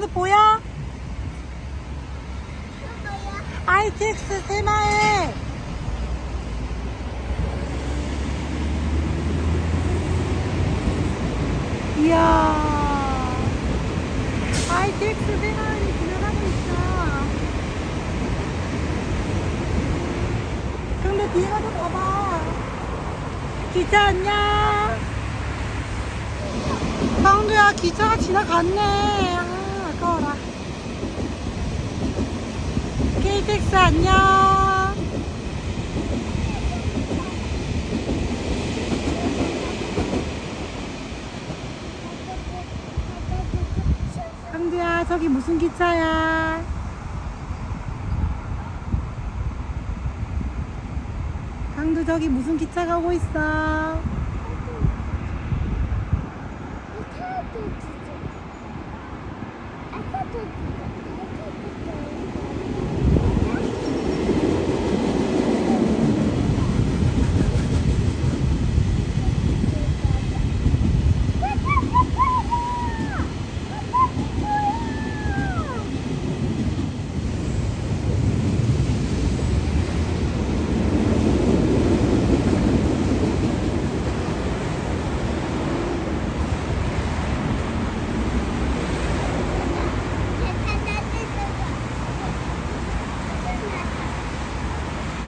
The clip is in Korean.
강도 보여? ITX 세마에. 이야, ITX 세마에 지나가고 있어. 근데 뒤에 가서 봐봐. 기차 안녕. 강도야, 기차가 지나갔네. 아, 아까워라. KTX 안녕. 강도야, 저기 무슨 기차야? 강도, 저기 무슨 기차가 오고 있어? 이 차도